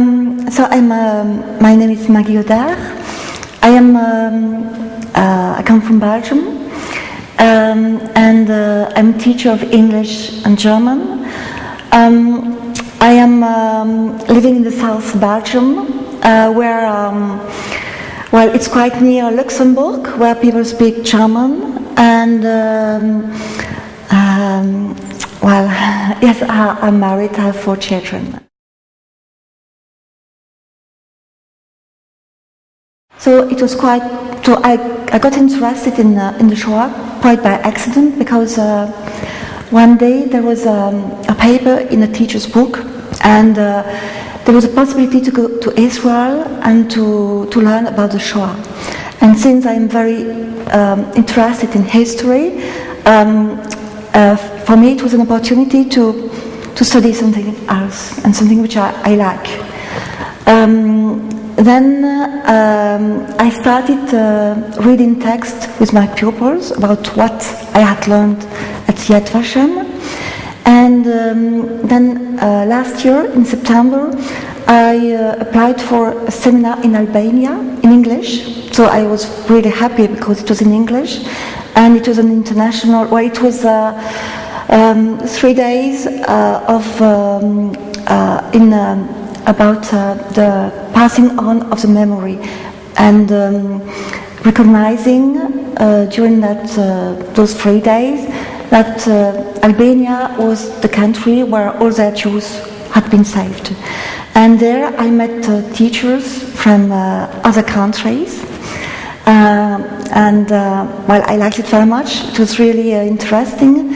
My name is Maguy Godart. I come from Belgium, and I'm a teacher of English and German. I am living in the south of Belgium, where, it's quite near Luxembourg, where people speak German, and yes, I'm married. I have 4 children. So it was quite. So I got interested in the Shoah quite by accident, because one day there was a paper in a teacher's book, and there was a possibility to go to Israel and to learn about the Shoah. And since I'm very interested in history, for me it was an opportunity to study something else, and something which I like. Then I started reading text with my pupils about what I had learned at Vashem. And then last year, in September, I applied for a seminar in Albania in English. So I was really happy because it was in English, and it was an international. Well, it was 3 days about the passing on of the memory, and recognizing during those 3 days that Albania was the country where all their Jews had been saved. And there I met teachers from other countries, and I liked it very much. It was really interesting,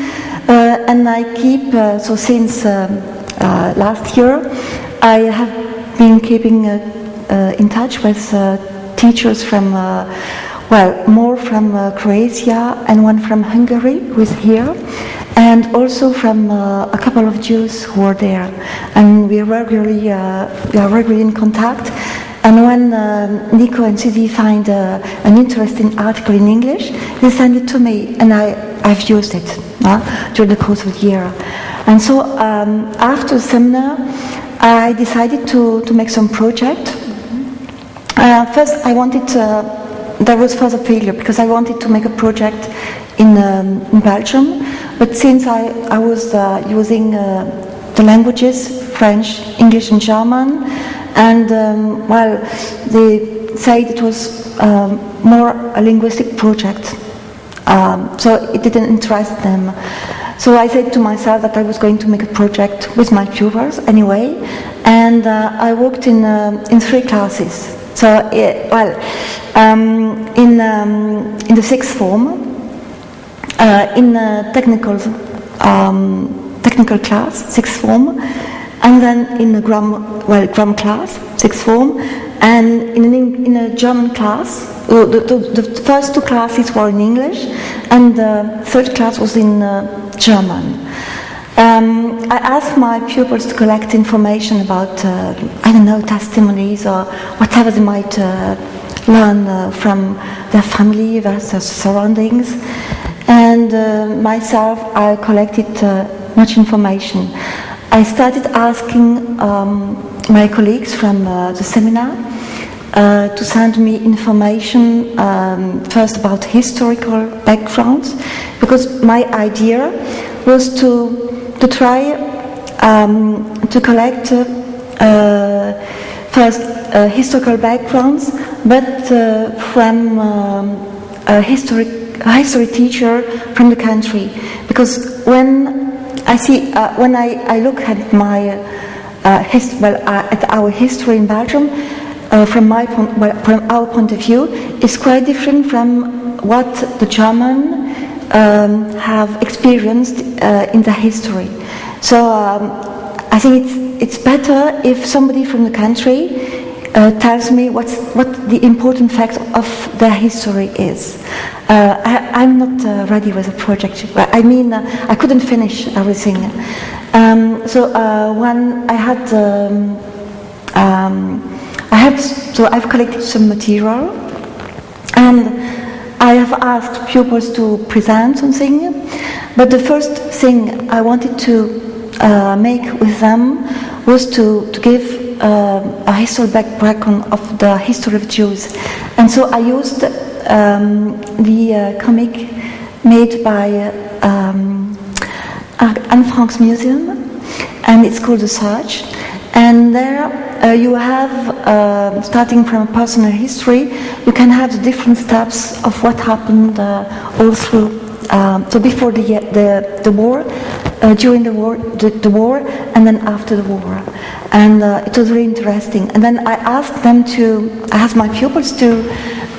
and I keep so since last year I have been keeping in touch with teachers from, more from Croatia, and one from Hungary, who is here, and also from a couple of Jews who are there. And we are regularly in contact. And when Nico and Susie find an interesting article in English, they send it to me, and I've used it during the course of the year. And so after the seminar, I decided to make some project. First, I wanted there was first a failure, because I wanted to make a project in Belgium, but since I was using the languages French, English, and German, and they said it was more a linguistic project, so it didn't interest them. So I said to myself that I was going to make a project with my pupils anyway, and I worked in 3 classes. So in the 6th form, in technical class, 6th form, and then in the grammar class, 6th form, and in a German class. The first 2 classes were in English, and the 3rd class was in German. I asked my pupils to collect information about, testimonies or whatever they might learn from their family, their surroundings. And myself, I collected much information. I started asking my colleagues from the seminar to send me information first about historical backgrounds, because my idea was to try to collect first historical backgrounds, but from a history teacher from the country. Because when I look at my at our history in Belgium, from our point of view, is quite different from what the German have experienced in the history. So I think it's better if somebody from the country tells me what the important fact of their history is. I'm not ready with a project. I couldn't finish everything. So when I've collected some material, and I have asked pupils to present something, but the first thing I wanted to make with them was to give a historical background of the history of Jews. And so I used the comic made by Anne Frank's museum, and it's called The Search. And there you have, starting from a personal history, you can have the different steps of what happened all through. So before the war, during the war, and then after the war. And it was really interesting. And then I asked my pupils to,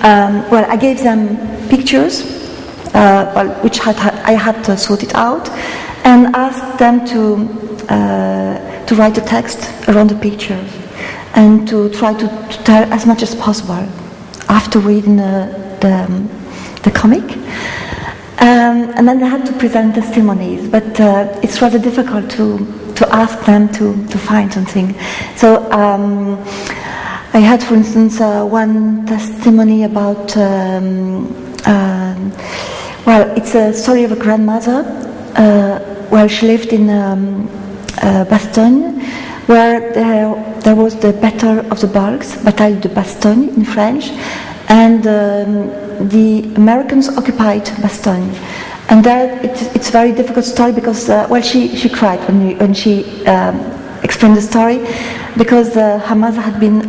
I gave them pictures, which I had sorted out, and asked them to write a text around the pictures and to try to tell as much as possible after reading the comic. And then they had to present testimonies, but it's rather difficult to ask them to find something. So I had, for instance, one testimony about, it's a story of a grandmother. She lived in Bastogne, where there was the Battle of the Bulks, Bataille de Bastogne in French, and the Americans occupied Bastogne. And there it's a very difficult story because, she cried when she explained the story, because her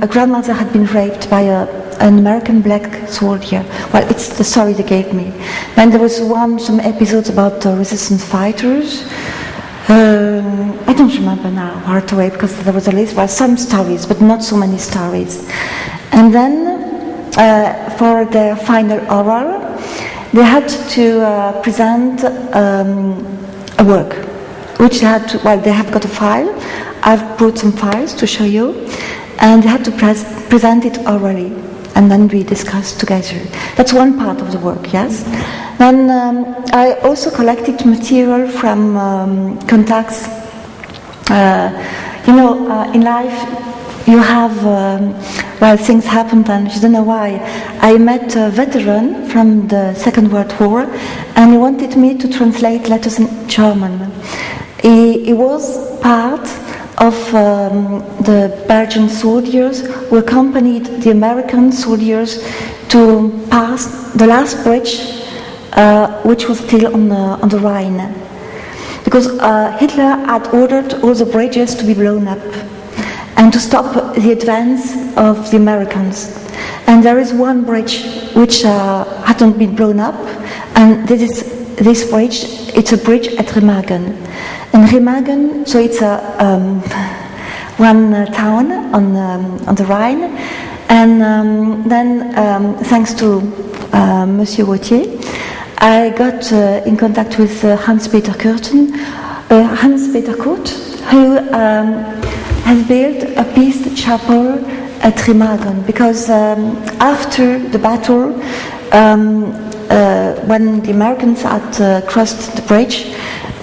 grandmother had been raped by an American black soldier. Well, it's the story they gave me. Then there was some episodes about resistance fighters. I don't remember now right away because there was a list. Well, some stories, but not so many stories. And then for the final oral, they had to present a work, which they had to. Well, they have got a file. I've brought some files to show you, and they had to present it orally, and then we discussed together. That's one part of the work, yes. Then I also collected material from contacts. In life you have, things happened and you don't know why. I met a veteran from the Second World War, and he wanted me to translate letters in German. He was part of the Belgian soldiers who accompanied the American soldiers to pass the last bridge, which was still on the Rhine, because Hitler had ordered all the bridges to be blown up and to stop the advance of the Americans. And there is one bridge which hadn't been blown up, and this bridge. It's a bridge at Remagen. And Remagen, so it's one town on the Rhine. And then, thanks to Monsieur Gautier, I got in contact with Hans-Peter Kurt, who has built a peace chapel at Remagen, because after the battle, when the Americans had crossed the bridge,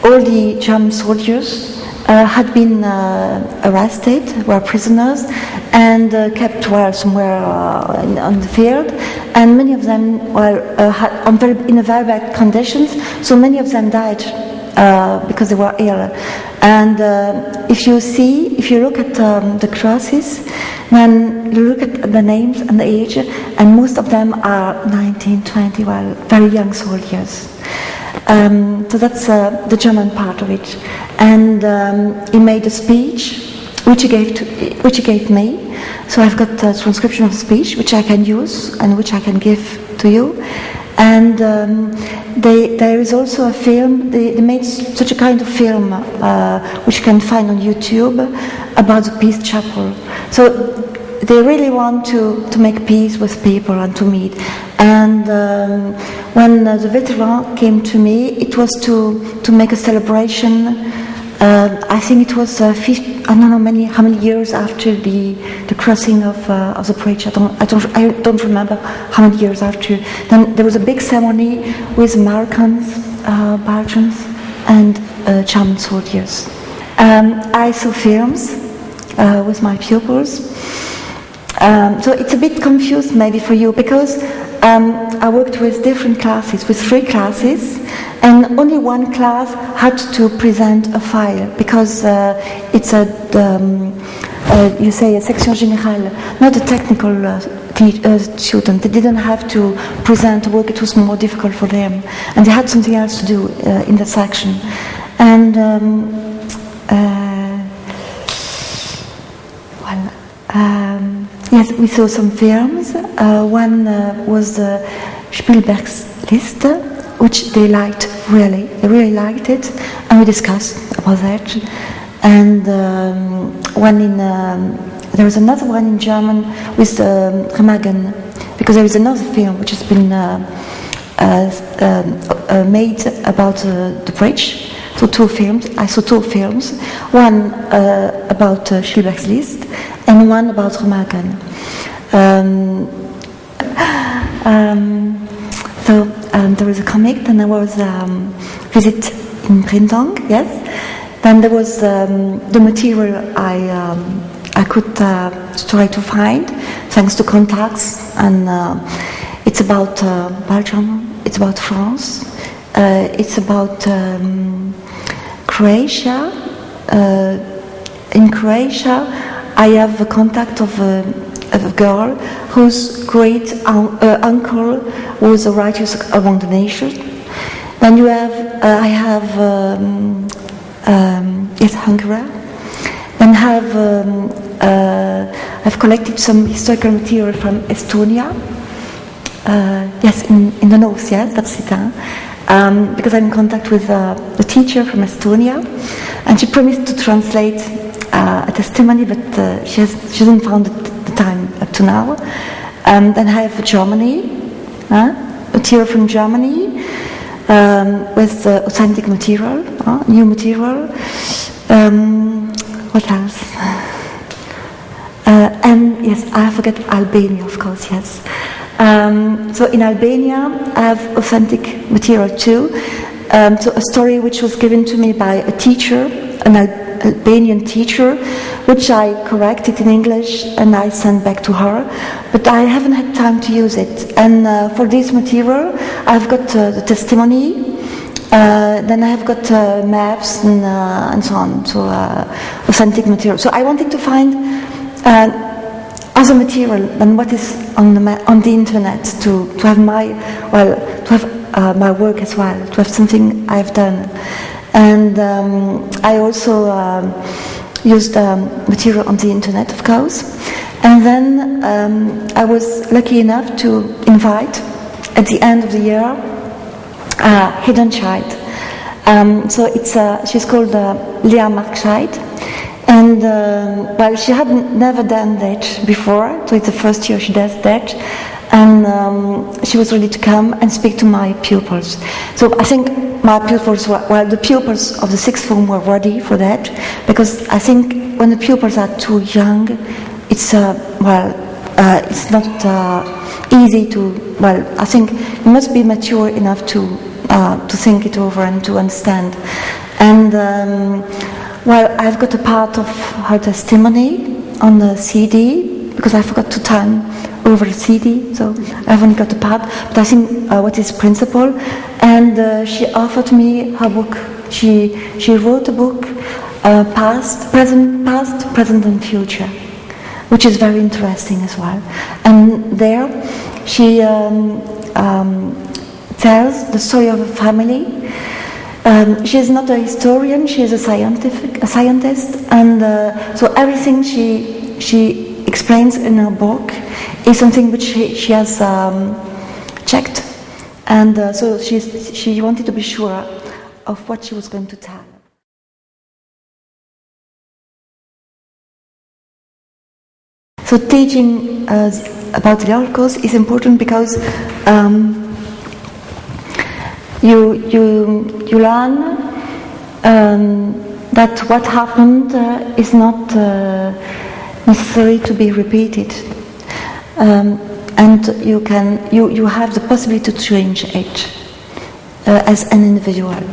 all the German soldiers had been arrested, were prisoners, and kept somewhere on the field, and many of them were in very bad conditions, so many of them died because they were ill. And if you look at the crosses, then you look at the names and the age, and most of them are 19, 20, very young soldiers. So that's the German part of it. And he made a speech which he gave me. So I've got a transcription of the speech which I can use and which I can give to you. And there is also a film. They made such a kind of film which you can find on YouTube about the Peace Chapel. So they really want to make peace with people and to meet. And when the veteran came to me, it was to make a celebration. I think it was I don't know how many years after the crossing of the bridge. I don't remember how many years after. Then there was a big ceremony with Americans, Belgians, and German soldiers. I saw films with my pupils. So it's a bit confused maybe for you, because I worked with different classes, with 3 classes, and only one class had to present a file because it's a you say a section générale, not a technical student. They didn't have to present work; it was more difficult for them, and they had something else to do in the section. And yes, we saw some films. One was Spielberg's List, which they liked really. They really liked it, and we discussed about that. And one in there was another one in German with Remagen, because there is another film which has been made about the bridge. So two films. I saw two films. One about Spielberg's List, and one about Remagen. So there was a comic, then there was visit in Brindong, yes. Then there was the material I could try to find, thanks to contacts, and it's about Belgium, it's about France, it's about Croatia. In Croatia, I have a contact of a girl whose great uncle was a righteous among the nations. Then you have, I have, yes, Hungary. Then I've collected some historical material from Estonia. Yes, in the north, yes, that's it. Because I'm in contact with the teacher from Estonia, and she promised to translate a testimony, but she hasn't found the time up to now. Then I have Germany, material from Germany, with authentic material, new material. What else? And yes, I forget Albania, of course, yes. So in Albania, I have authentic material too. So a story which was given to me by a teacher, an Albanian teacher, which I corrected in English and I sent back to her, but I haven't had time to use it. And for this material, I've got the testimony. Then I have got maps and so on, so authentic material. So I wanted to find other material than what is on the internet to have my my work as well, to have something I've done. And I also used material on the internet, of course. And then I was lucky enough to invite at the end of the year Hidden Child. So she's called Lea Markscheid, and well, she had never done that before, so it's the first year she does that, and she was ready to come and speak to my pupils. So I think my pupils the pupils of the sixth form were ready for that, because I think when the pupils are too young, it's it's not easy to. Well, I think you must be mature enough to think it over and to understand. And I've got a part of her testimony on the CD because I forgot to turn over the CD, so I haven't got the part. But I think what is principle. And she offered me her book. She wrote a book, past, present, and future, which is very interesting as well. And there, she tells the story of a family. She is not a historian; she is a scientist, and so everything she explains in her book is something which she has checked, and so she wanted to be sure of what she was going to tell. So teaching about the Holocaust is important because you learn that what happened is not necessary to be repeated, and you have the possibility to change it as an individual.